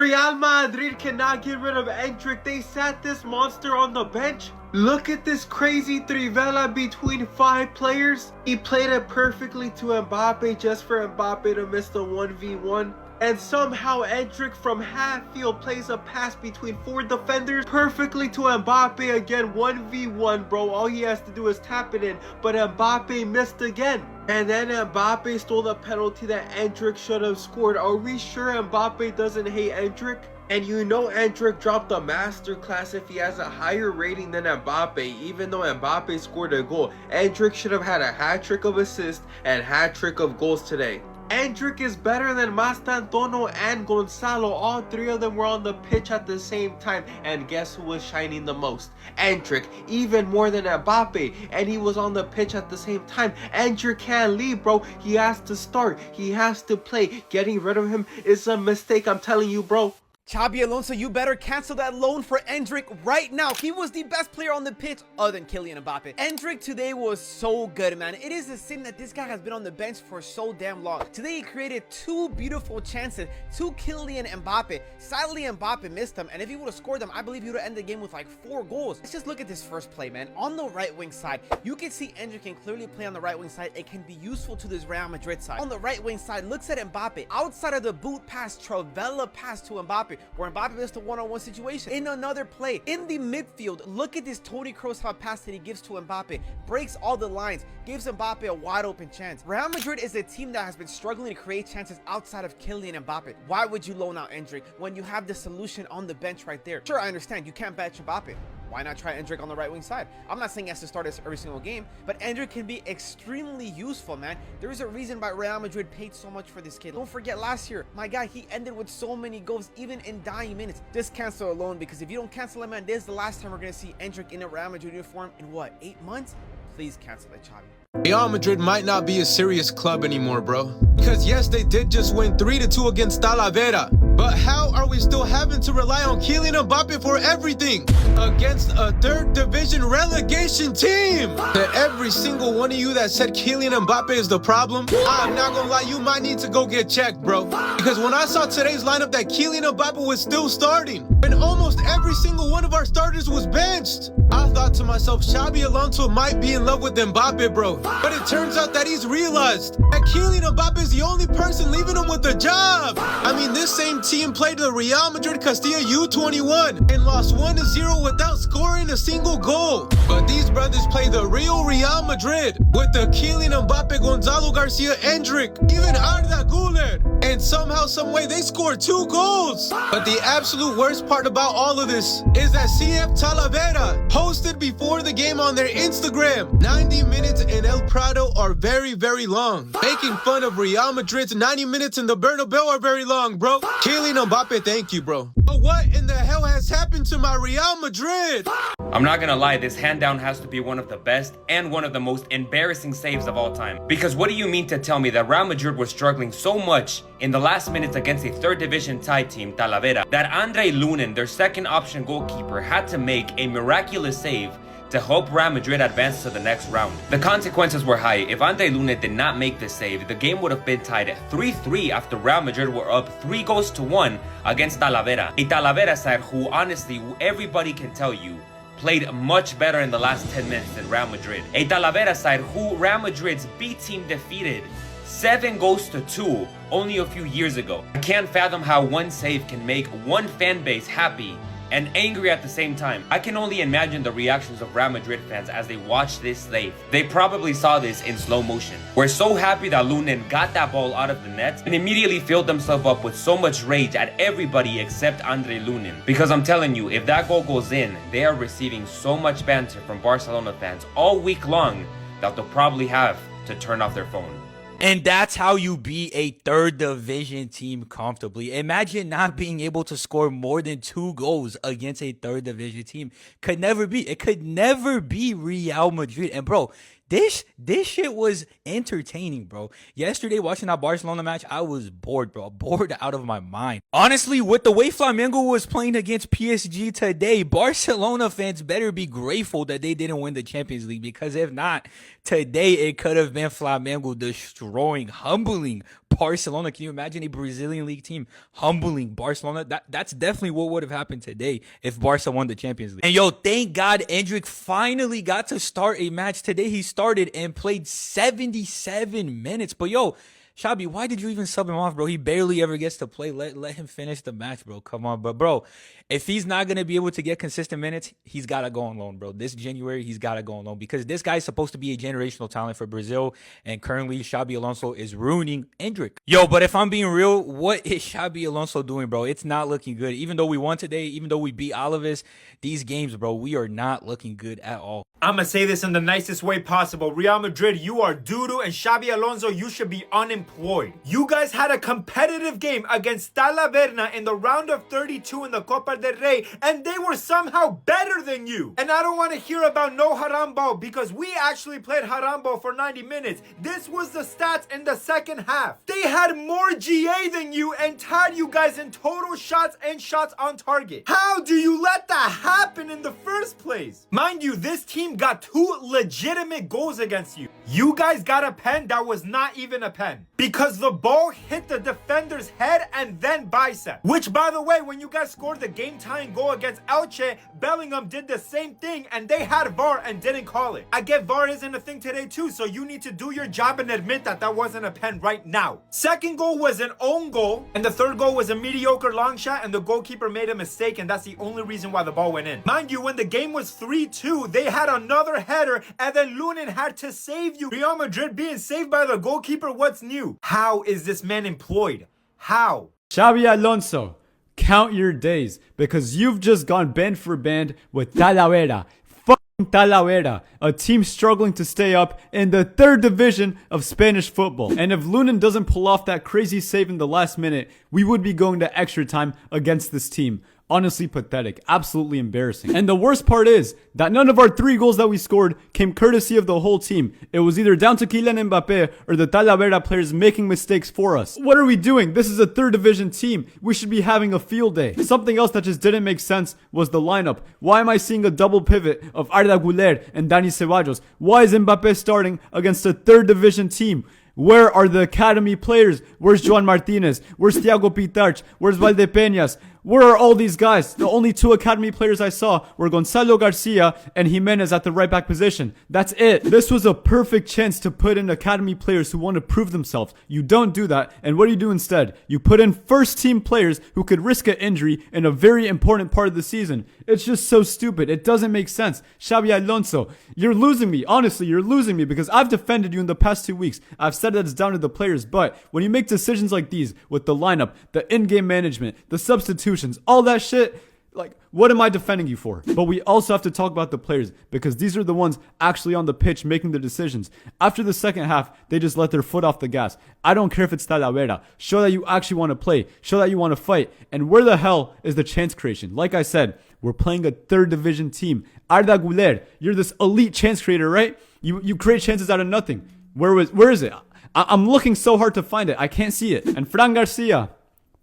Real Madrid cannot get rid of Endrick. They sat this monster on the bench. Look at this crazy trivela between 5 players. He played it perfectly to Mbappe just for Mbappe to miss the 1v1. And somehow Endrick from half field plays a pass between 4 defenders perfectly to Mbappe again. 1v1, bro. All he has to do is tap it in. But Mbappe missed again. And then Mbappe stole the penalty that Endrick should have scored. Are we sure Mbappe doesn't hate Endrick? And you know Endrick dropped a masterclass if he has a higher rating than Mbappe, even though Mbappe scored a goal. Endrick should have had a hat-trick of assists and hat-trick of goals today. Endrick is better than Mastantuono and Gonzalo. All 3 of them were on the pitch at the same time. And guess who was shining the most? Endrick, even more than Mbappe. And he was on the pitch at the same time. Endrick can't leave, bro. He has to start. He has to play. Getting rid of him is a mistake, I'm telling you, bro. Xabi Alonso, you better cancel that loan for Endrick right now. He was the best player on the pitch other than Kylian Mbappe. Endrick today was so good, man. It is a sin that this guy has been on the bench for so damn long. Today he created 2 beautiful chances to Kylian Mbappe. Sadly, Mbappe missed them, and if he would have scored them, I believe he would have ended the game with like 4 goals. Let's just look at this first play, man. On the right wing side, you can see Endrick can clearly play on the right wing side. It can be useful to this Real Madrid side. On the right wing side, looks at Mbappe. Outside of the boot pass, Travella pass to Mbappe, where Mbappe missed a one-on-one situation. In another play, in the midfield, look at this Toni Kroos pass that he gives to Mbappe. Breaks all the lines, gives Mbappe a wide open chance. Real Madrid is a team that has been struggling to create chances outside of Kylian Mbappe. Why would you loan out Endrick when you have the solution on the bench right there? Sure, I understand you can't bench Mbappe. Why not try Endrick on the right wing side? I'm not saying he has to start this every single game, but Endrick can be extremely useful, man. There is a reason why Real Madrid paid so much for this kid. Don't forget last year, my guy, he ended with so many goals, even in dying minutes. Just cancel a loan, because if you don't cancel him, man, this is the last time we're going to see Endrick in a Real Madrid uniform in what, 8 months? Please cancel it, Xavi. Real Madrid might not be a serious club anymore, bro. Because yes, they did just win 3-2 against Talavera. But how are we still having to rely on Kylian Mbappe for everything against a 3rd division relegation team? To every single one of you that said Kylian Mbappe is the problem, I'm not gonna lie, you might need to go get checked, bro. Because when I saw today's lineup that Kylian Mbappe was still starting, and almost every single one of our starters was benched, I thought to myself, Xabi Alonso might be in love with Mbappe, bro. But it turns out that he's realized that Kylian Mbappe is the only person leaving him with a job. I mean, this same team played the Real Madrid Castilla U21 and lost 1-0 without scoring a single goal. But these brothers play the real Real Madrid with the Kylian Mbappe, Gonzalo Garcia, Endrick, even Arda Güler. And somehow, someway, they scored 2 goals. But the absolute worst part about all of this is that CF Talavera posted before the game on their Instagram, 90 minutes in El Prado are very, very long. Making fun of Real Madrid's 90 minutes in the Bernabeu are very long, bro. Kylian Mbappe, thank you, bro. But what in the hell has happened to my Real Madrid? I'm not gonna lie, this hand down has to be one of the best and one of the most embarrassing saves of all time. Because what do you mean to tell me that Real Madrid was struggling so much in the last minutes against a 3rd division tied team, Talavera, that Andre Lunin, their 2nd option goalkeeper, had to make a miraculous save to help Real Madrid advance to the next round? The consequences were high. If Andre Lunin did not make this save, the game would have been tied at 3-3 after Real Madrid were up 3-1 against Talavera. A Talavera side who, honestly, everybody can tell you, played much better in the last 10 minutes than Real Madrid. A Talavera side who Real Madrid's B team defeated 7-2 only a few years ago. I can't fathom how one save can make one fan base happy and angry at the same time. I can only imagine the reactions of Real Madrid fans as they watched this save. They probably saw this in slow motion. We're so happy that Lunin got that ball out of the net and immediately filled themselves up with so much rage at everybody except Andre Lunin. Because I'm telling you, if that goal goes in, they are receiving so much banter from Barcelona fans all week long that they'll probably have to turn off their phone. And that's how you beat a 3rd division team comfortably. Imagine not being able to score more than 2 goals against a 3rd division team. Could never be. It could never be Real Madrid. And bro, This shit was entertaining, bro. Yesterday, watching that Barcelona match, I was bored, bro. Bored out of my mind. Honestly, with the way Flamengo was playing against PSG today, Barcelona fans better be grateful that they didn't win the Champions League, because if not, today it could have been Flamengo destroying, humbling Barcelona. Can you imagine a Brazilian league team humbling Barcelona? That's definitely what would have happened today if Barca won the Champions League. And yo, thank God Endrick finally got to start a match today. He started and played 77 minutes. But yo, Shabby, why did you even sub him off, bro? He barely ever gets to play. Let him finish the match, bro. Come on. But, bro, if he's not going to be able to get consistent minutes, he's got to go on loan, bro. This January, he's got to go on loan because this guy's supposed to be a generational talent for Brazil, and currently Xabi Alonso is ruining Endrick. Yo, but if I'm being real, what is Xabi Alonso doing, bro? It's not looking good. Even though we won today, even though we beat Alaves, these games, bro, we are not looking good at all. I'm going to say this in the nicest way possible. Real Madrid, you are doo-doo, and Xabi Alonso, you should be unemployed. You guys had a competitive game against Talavera in the round of 32 in the Copa del Rey, and they were somehow better than you. And I don't want to hear about no haram ball because we actually played haram ball for 90 minutes. This was the stats in the second half. They had more GA than you and tied you guys in total shots and shots on target. How do you let that happen in the first place? Mind you, this team got 2 legitimate goals against you. You guys got a pen that was not even a pen because the ball hit the defender's head and then bicep. Which, by the way, when you guys scored the game-tying goal against Elche, Bellingham did the same thing and they had VAR and didn't call it. I get VAR isn't a thing today too, so you need to do your job and admit that that wasn't a pen right now. Second goal was an own goal, and the third goal was a mediocre long shot, and the goalkeeper made a mistake, and that's the only reason why the ball went in. Mind you, when the game was 3-2, they had another header, and then Lunin had to save you. Real Madrid being saved by the goalkeeper, what's new? How is this man employed? How? Xabi Alonso, count your days because you've just gone band for band with Talavera. Fucking Talavera, a team struggling to stay up in the 3rd division of Spanish football. And if Lunin doesn't pull off that crazy save in the last minute, we would be going to extra time against this team. Honestly pathetic, absolutely embarrassing. And the worst part is that none of our 3 goals that we scored came courtesy of the whole team. It was either down to Kylian Mbappe or the Talavera players making mistakes for us. What are we doing? This is a 3rd division team. We should be having a field day. Something else that just didn't make sense was the lineup. Why am I seeing a double pivot of Arda Güler and Dani Ceballos? Why is Mbappe starting against a 3rd division team? Where are the academy players? Where's Joan Martinez? Where's Thiago Pitarch? Where's Valdepeñas? Where are all these guys? The only 2 academy players I saw were Gonzalo Garcia and Jimenez at the right back position. That's it. This was a perfect chance to put in academy players who want to prove themselves. You don't do that. And what do you do instead? You put in first team players who could risk an injury in a very important part of the season. It's just so stupid. It doesn't make sense. Xabi Alonso, you're losing me. Honestly, you're losing me because I've defended you in the past 2 weeks. I've said that it's down to the players, but when you make decisions like these with the lineup, the in-game management, the substitutions, all that shit, like, what am I defending you for? But we also have to talk about the players because these are the ones actually on the pitch making the decisions. After the second half, they just let their foot off the gas. I don't care if it's Talavera. Show that you actually want to play. Show that you want to fight. And where the hell is the chance creation? Like I said, we're playing a 3rd division team. Arda Güler, you're this elite chance creator, right? You create chances out of nothing. Where is it? I'm looking so hard to find it. I can't see it. And Fran Garcia,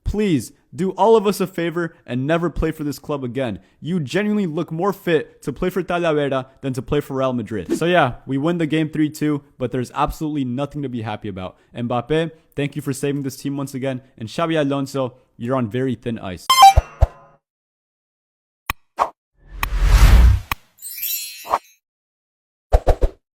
please do all of us a favor and never play for this club again. You genuinely look more fit to play for Talavera than to play for Real Madrid. So yeah, we win the game 3-2, but there's absolutely nothing to be happy about. Mbappe, thank you for saving this team once again. And Xabi Alonso, you're on very thin ice.